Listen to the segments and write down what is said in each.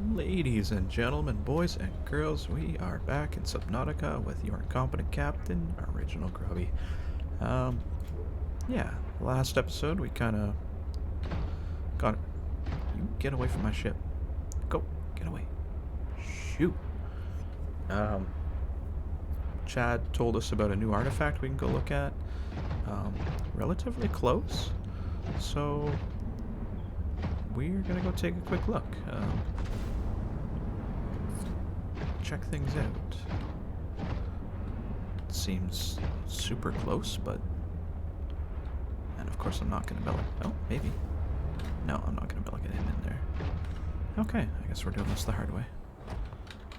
Ladies and gentlemen, boys and girls, we are back in Subnautica with your incompetent captain, Original Grubby. Um, yeah, last episode we kind of got. You get away from my ship. Go, get away. Shoot. Um, Chad told us about a new artifact we can go look at. Relatively close, so we're gonna go take a quick look. Check things out. It seems super close, but... And of course I'm not going to belloc... Oh, maybe. No, I'm not going to belloc it in there. Okay, I guess we're doing this the hard way.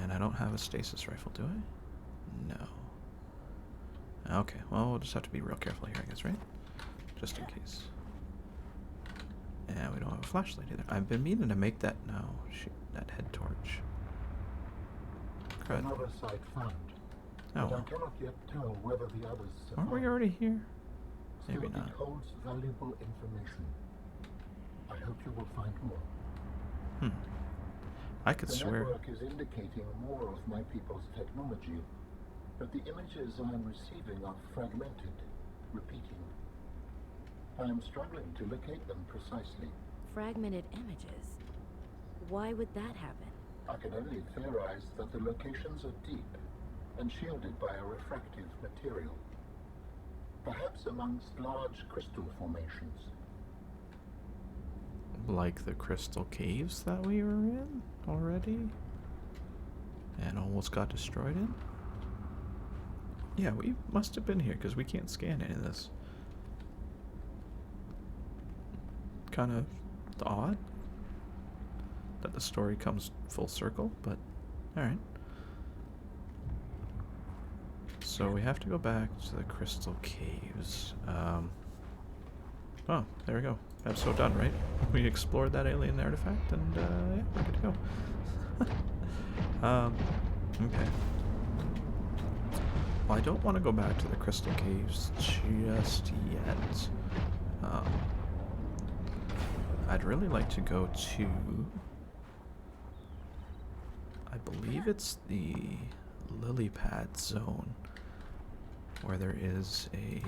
And I don't have a stasis rifle, do I? No. Okay, well, we'll just have to be real careful here, I guess, right? Just in case. And we don't have a flashlight either. I've been meaning to make that... No, shoot, that head torch. Crud. Another site found. Oh, But I cannot yet tell whether the others survive. aren't we already here? Still, Maybe not. it holds valuable information. I hope you will find more. I could The swear... network is indicating more of my people's technology, but the images I am receiving are fragmented, repeating. I am struggling to locate them precisely. Fragmented images? Why would that happen? I can only theorize that the locations are deep and shielded by a refractive material. Perhaps amongst large crystal formations. Like the crystal caves that we were in already? And almost got destroyed in? Yeah, we must have been here because we can't scan any of this. Kind of odd that the story comes full circle, but alright. So we have to go back to the crystal caves. Oh, there we go. Episode done, right? We explored that alien artifact, and yeah, we're good to go. Okay. Well, I don't want to go back to the crystal caves just yet. I'd really like to go to... I believe it's the Lilypad Zone, where there is a...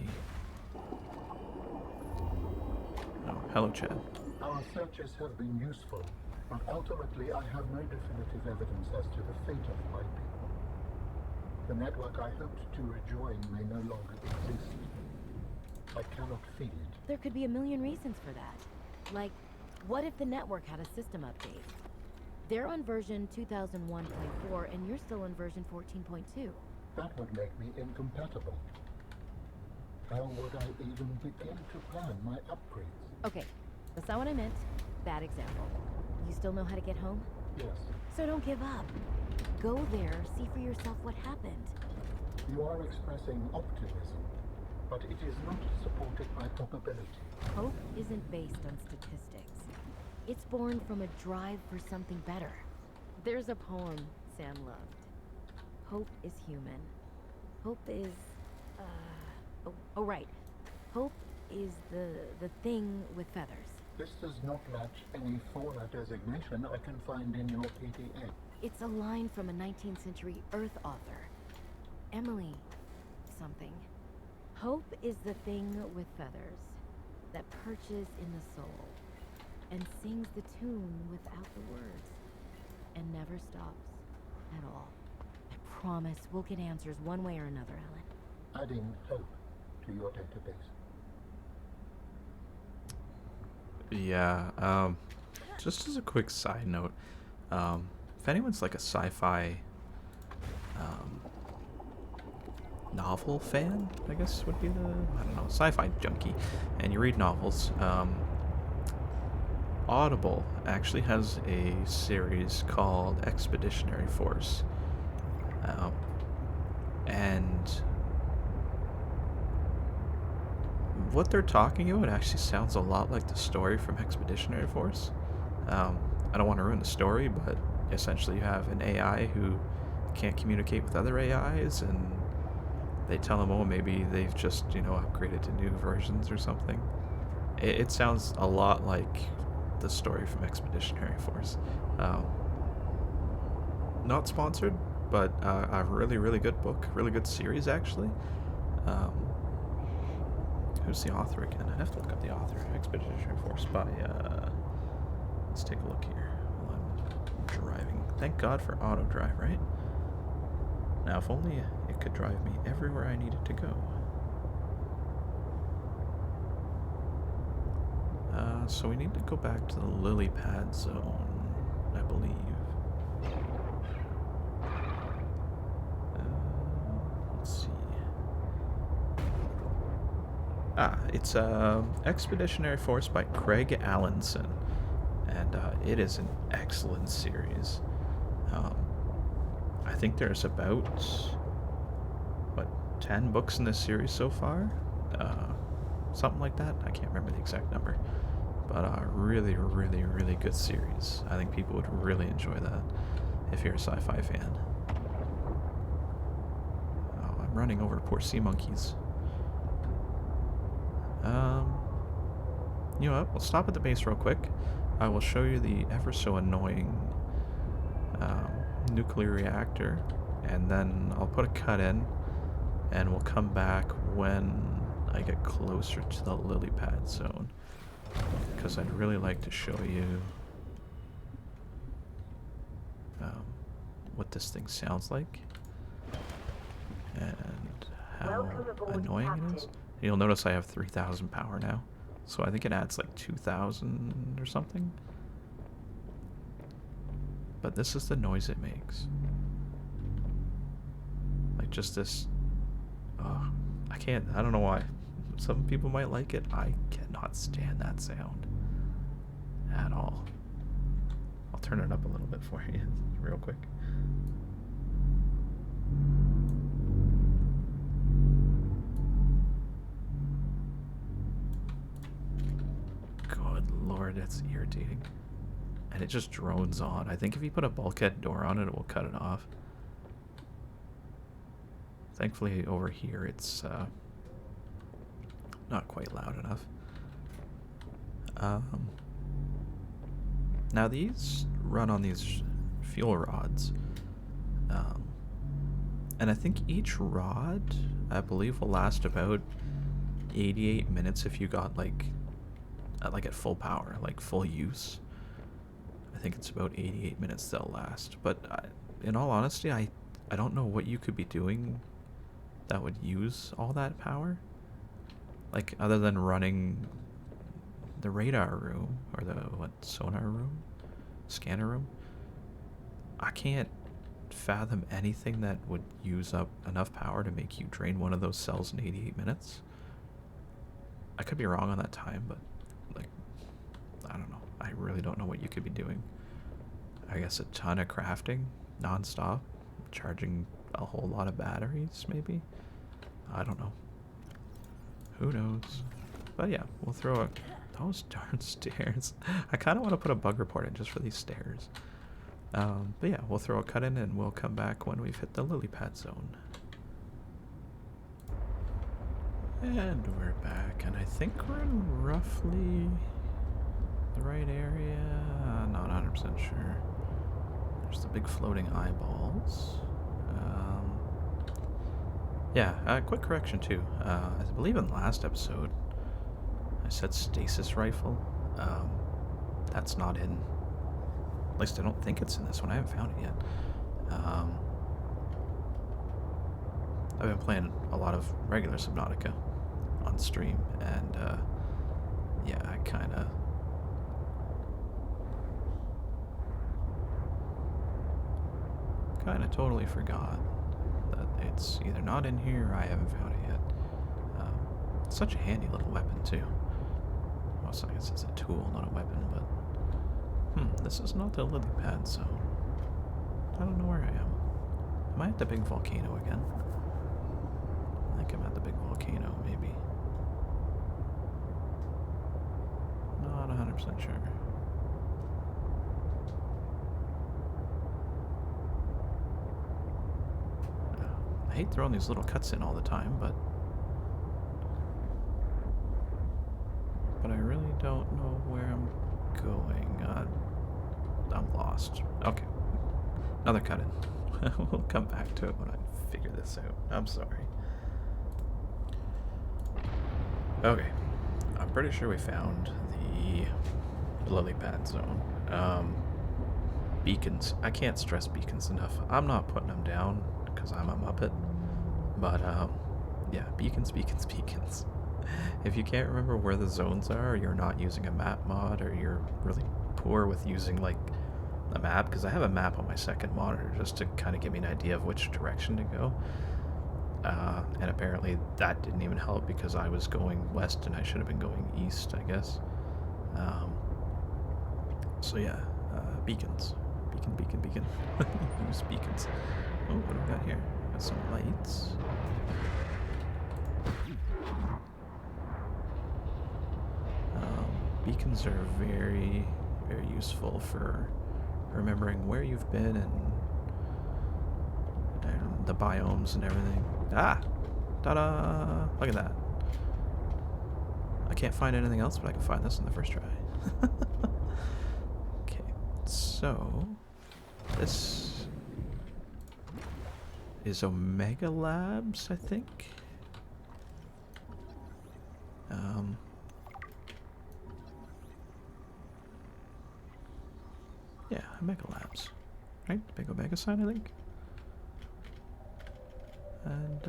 Oh, hello, Chad. Our searches have been useful, but ultimately I have no definitive evidence as to the fate of my people. The network I hoped to rejoin may no longer exist. I cannot feel it. There could be a million reasons for that. Like, what if the network had a system update? They're on version 2001.4 and you're still on version 14.2. That would make me incompatible. How would I even begin to plan my upgrades? Okay, that's not what I meant. Bad example. You still know how to get home? Yes, So don't give up. Go there, see for yourself what happened. you are expressing optimism, but it is not supported by probability. Hope isn't based on statistics. It's born from a drive for something better. There's a poem Sam loved. Hope is human. Hope is, oh right. Hope is the thing with feathers. This does not match any fauna designation I can find in your PDA. It's a line from a 19th century Earth author. Emily something. Hope is the thing with feathers that perches in the soul and sings the tune without the words and never stops at all. I promise we'll get answers one way or another, Ellen. Adding hope to your database. Yeah, just as a quick side note, if anyone's like a sci-fi novel fan, I guess would be the, I don't know, sci-fi junkie, and you read novels, Audible actually has a series called Expeditionary Force, and what they're talking about actually sounds a lot like the story from Expeditionary Force. I don't want to ruin the story, but essentially you have an AI who can't communicate with other AIs, and they tell them, oh, maybe they've just, upgraded to new versions or something. It sounds a lot like the story from Expeditionary Force. Not sponsored, but a really, really good book, really good series actually. Um, who's the author again? I have to look up the author. Expeditionary Force by. Let's take a look here while I'm driving. Thank God for auto drive, right? Now, if only it could drive me everywhere I needed to go. So we need to go back to the Lilypad Zone, I believe. Let's see. It's Expeditionary Force by Craig Allenson, and it is an excellent series. I think there's about, what, 10 books in this series so far? Something like that. I can't remember the exact number. But really, really, really good series. I think people would really enjoy that if you're a sci-fi fan. Oh, I'm running over poor sea monkeys. You know what? We'll stop at the base real quick. I will show you the ever so annoying nuclear reactor, and then I'll put a cut in, and we'll come back when I get closer to the Lilypad Zone, because I'd really like to show you what this thing sounds like and how annoying it is. You'll notice I have 3,000 power now, so I think it adds like 2,000 or something. But this is the noise it makes. Like just this. I don't know why. Some people might like it. I cannot stand that sound at all. I'll turn it up a little bit for you real quick. Good Lord, that's irritating. And it just drones on. I think if you put a bulkhead door on it, it will cut it off. Thankfully, over here, it's not quite loud enough. Now, these run on these fuel rods. And I think each rod, I believe, will last about 88 minutes if you got, like at full power, like full use. I think it's about 88 minutes they'll last. But in all honesty, I don't know what you could be doing that would use all that power. Like, other than running the radar room, or the, sonar room? Scanner room? I can't fathom anything that would use up enough power to make you drain one of those cells in 88 minutes. I could be wrong on that time, but, like, I don't know. I really don't know what you could be doing. I guess a ton of crafting, non-stop, charging a whole lot of batteries, maybe? I don't know. Who knows? But yeah, we'll throw those darn stairs. I kind of want to put a bug report in just for these stairs. But yeah, we'll throw a cut in and we'll come back when we've hit the Lilypad Zone. And we're back, and I think we're in roughly the right area. Not 100% sure. There's the big floating eyeballs. Yeah, quick correction too. I believe in the last episode I said stasis rifle. That's not in. At least I don't think it's in this one. I haven't found it yet. I've been playing a lot of regular Subnautica on stream, and yeah, I kind of totally forgot that it's either not in here or I haven't found it yet. It's such a handy little weapon too. Well, I guess it's a tool, not a weapon, but this is not the Lilypad Zone. I don't know where I am. Am I at the big volcano again? I think I'm at the big volcano, maybe. Not 100% sure. I hate throwing these little cuts in all the time, but I really don't know where I'm going. I'm lost. Okay. Another cut-in. We'll come back to it when I figure this out. I'm sorry. Okay. I'm pretty sure we found the Lilypad Zone. Beacons. I can't stress beacons enough. I'm not putting them down because I'm a Muppet. But, yeah, beacons, beacons, beacons. If you can't remember where the zones are, or you're not using a map mod, or you're really poor with using, like, a map, because I have a map on my second monitor just to kind of give me an idea of which direction to go. And apparently that didn't even help because I was going west and I should have been going east, I guess. So yeah, beacons. Beacon, beacon, beacon. Use beacons. Oh, what do we got here? Got some lights. Beacons are very, very useful for remembering where you've been and the biomes and everything. Ah! Ta-da! Look at that. I can't find anything else, but I can find this in the first try. Okay, so this is Omega Labs, I think. Yeah, Omega Labs. Right? Big Omega sign, I think. And,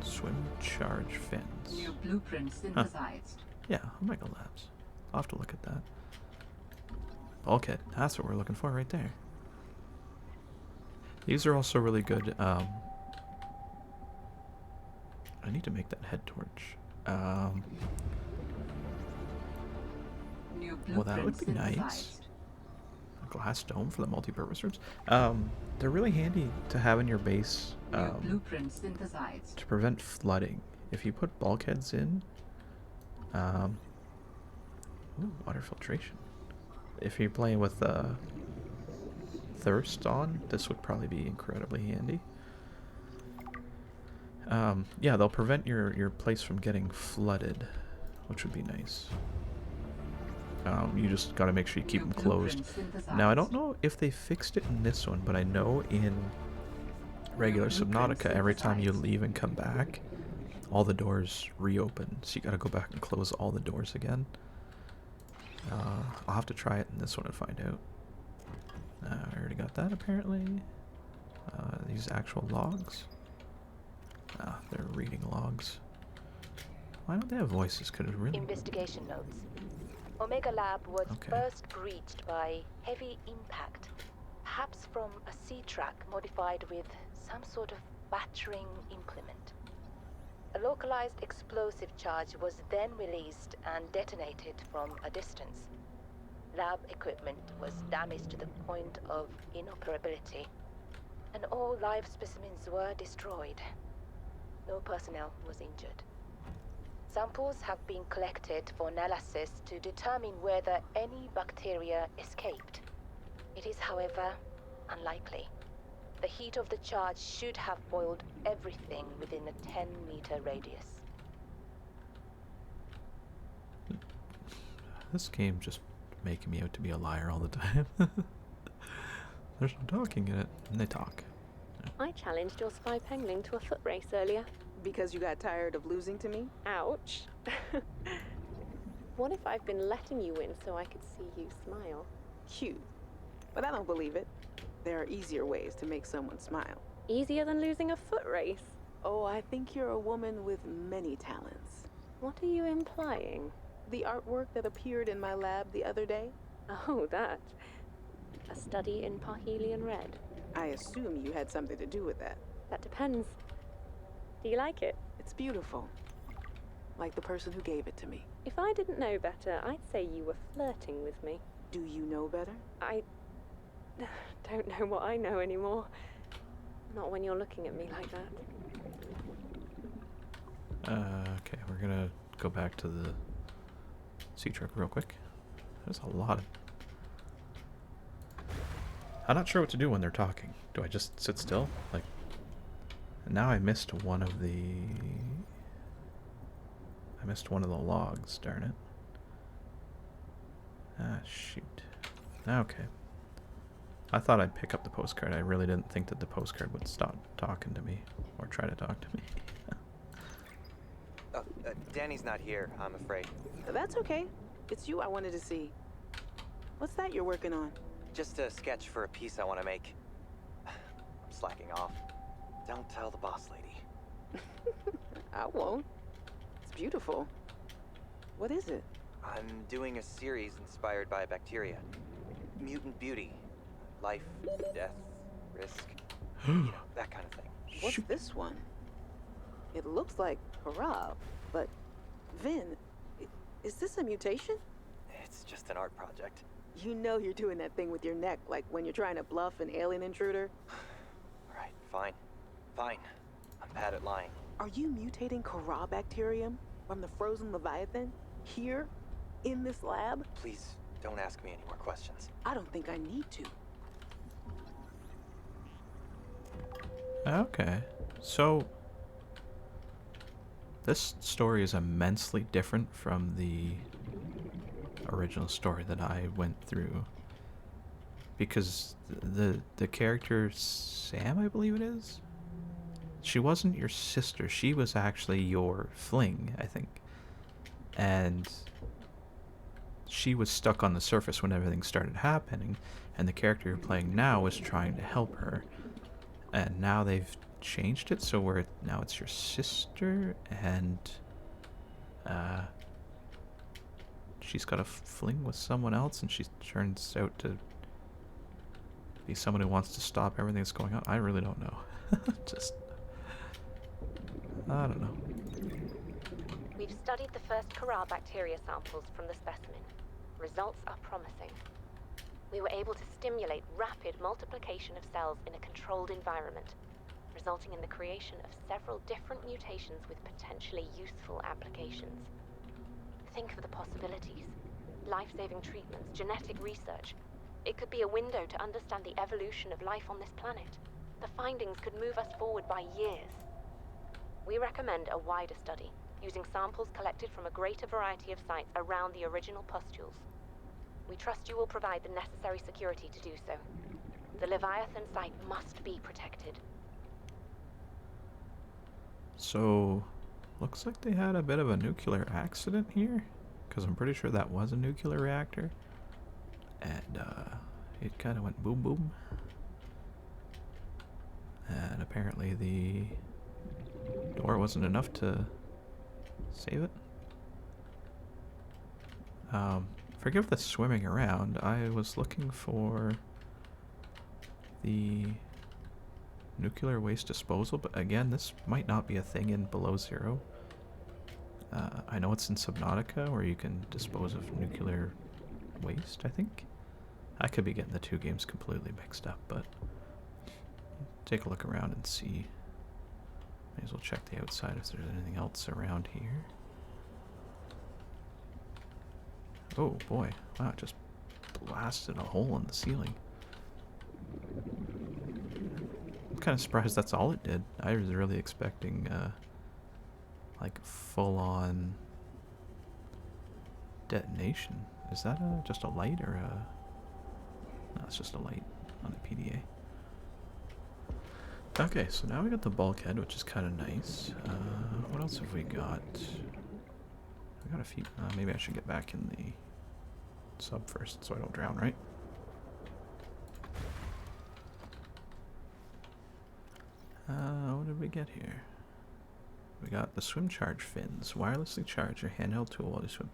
swim charge fins. New blueprint synthesized. Yeah, Omega Labs. I'll have to look at that. Bulkhead. That's what we're looking for right there. These are also really good. I need to make that head torch. New Well, that would be blueprint nice. synthesized. A glass dome for the multi-purpose rooms. They're really handy to have in your base New blueprint synthesized. to prevent flooding. If you put bulkheads in, ooh, water filtration. If you're playing with thirst on, this would probably be incredibly handy. Yeah, they'll prevent your place from getting flooded, which would be nice. You just gotta make sure you keep them closed. Now, I don't know if they fixed it in this one, but I know in regular Subnautica, every time you leave and come back, all the doors reopen. So you gotta go back and close all the doors again. I'll have to try it in this one and find out. I already got that, apparently. These actual logs. They're reading logs. Why don't they have voices? Could it really... Investigation notes. Omega Lab was Okay. first breached by heavy impact, perhaps from a sea track modified with some sort of battering implement. A localized explosive charge was then released and detonated from a distance. Lab equipment was damaged to the point of inoperability, and all live specimens were destroyed. No personnel was injured. Samples have been collected for analysis to determine whether any bacteria escaped. It is, however, unlikely. The heat of the charge should have boiled everything within a 10-meter radius. This game just making me out to be a liar all the time. There's no talking in it, and they talk. I challenged your spy pengling to a foot race earlier. Because you got tired of losing to me? Ouch. What if I've been letting you win so I could see you smile? Cute. But I don't believe it. There are easier ways to make someone smile. Easier than losing a foot race? Oh, I think you're a woman with many talents. What are you implying? The artwork that appeared in my lab the other day? Oh, that. A study in Parhelion Red. I assume you had something to do with that. That depends. Do you like it? It's beautiful. Like the person who gave it to me. If I didn't know better, I'd say you were flirting with me. Do you know better? I don't know what I know anymore. Not when you're looking at me like that. Okay, we're gonna go back to the sea truck real quick. There's a lot of... I'm not sure what to do when they're talking. Do I just sit still? Like... Now I missed one of the... I missed one of the logs, darn it. Ah, shoot. Okay. I thought I'd pick up the postcard. I really didn't think that the postcard would stop talking to me. Or try to talk to me. Danny's not here, I'm afraid. That's okay. It's you I wanted to see. What's that you're working on? Just a sketch for a piece I want to make. I'm slacking off. Don't tell the boss lady. I won't. It's beautiful. What is it? I'm doing a series inspired by bacteria. Mutant beauty. Life, death, risk. That kind of thing. What's this one? It looks like Harab, but Vin, is this a mutation? It's just an art project. You know you're doing that thing with your neck, like when you're trying to bluff an alien intruder. Alright, fine. Fine. I'm bad at lying. Are you mutating Corabacterium from the frozen Leviathan? Here? In this lab? Please, don't ask me any more questions. I don't think I need to. Okay. So, this story is immensely different from the original story that I went through. Because the character Sam, I believe it is, she wasn't your sister. She was actually your fling, I think. And she was stuck on the surface when everything started happening, and the character you're playing now was trying to help her. And now they've changed it, so now it's your sister, and she's got a fling with someone else, and she turns out to be someone who wants to stop everything that's going on. I really don't know. I don't know. We've studied the first Corabacteria samples from the specimen. Results are promising. We were able to stimulate rapid multiplication of cells in a controlled environment, resulting in the creation of several different mutations with potentially useful applications. Think of the possibilities. Life-saving treatments, genetic research. It could be a window to understand the evolution of life on this planet. The findings could move us forward by years. We recommend a wider study, using samples collected from a greater variety of sites around the original pustules. We trust you will provide the necessary security to do so. The Leviathan site must be protected. So, looks like they had a bit of a nuclear accident here, because I'm pretty sure that was a nuclear reactor. And, it kind of went boom boom. And apparently the door wasn't enough to save it. Forgive the swimming around. I was looking for the nuclear waste disposal, but again, this might not be a thing in Below Zero. I know it's in Subnautica, where you can dispose of nuclear waste, I think. I could be getting the two games completely mixed up, but take a look around and see. May as well check the outside if there's anything else around here. Oh boy, wow, it just blasted a hole in the ceiling. I'm kind of surprised that's all it did. I was really expecting, like, full-on detonation. Is that just a light or a... No, it's just a light on the PDA. Okay, so now we got the bulkhead, which is kind of nice. What else have we got? We got a few... maybe I should get back in the sub first so I don't drown, right? What did we get here? We got the swim charge fins. Wirelessly charge your handheld tool while you swim.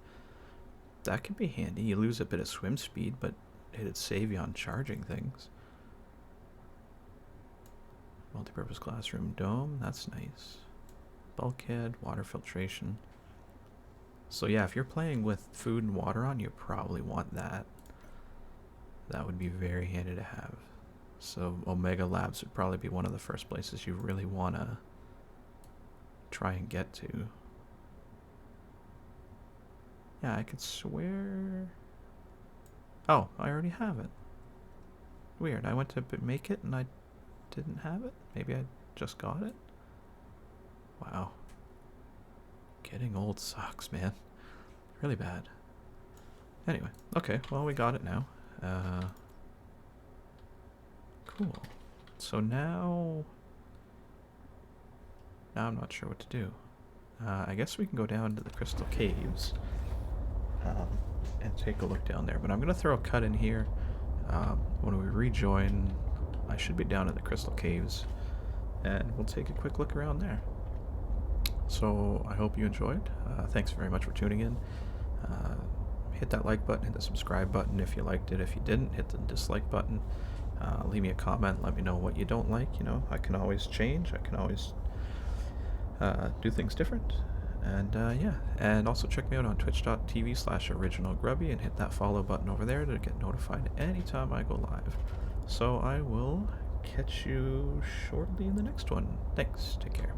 That could be handy. You lose a bit of swim speed, but it'd save you on charging things. Multi-purpose classroom dome. That's nice. Bulkhead, water filtration. So yeah, if you're playing with food and water on, you probably want that. That would be very handy to have. So Omega Labs would probably be one of the first places you really want to try and get to. Yeah, I could swear... Oh, I already have it. Weird, I went to make it and I didn't have it? Maybe I just got it? Wow. Getting old sucks, man. Really bad. Anyway, okay, well, we got it now. Cool. So now I'm not sure what to do. I guess we can go down to the Crystal Caves and take a look down there. But I'm going to throw a cut in here. When we rejoin, I should be down in the Crystal Caves, and we'll take a quick look around there. So I hope you enjoyed. Thanks very much for tuning in. Hit that like button, hit the subscribe button if you liked it. If you didn't, hit the dislike button. Leave me a comment, let me know what you don't like. You know, I can always change, I can always do things different. And yeah, and also check me out on twitch.tv/originalgrubby and hit that follow button over there to get notified anytime I go live. So I will catch you shortly in the next one. Thanks, take care.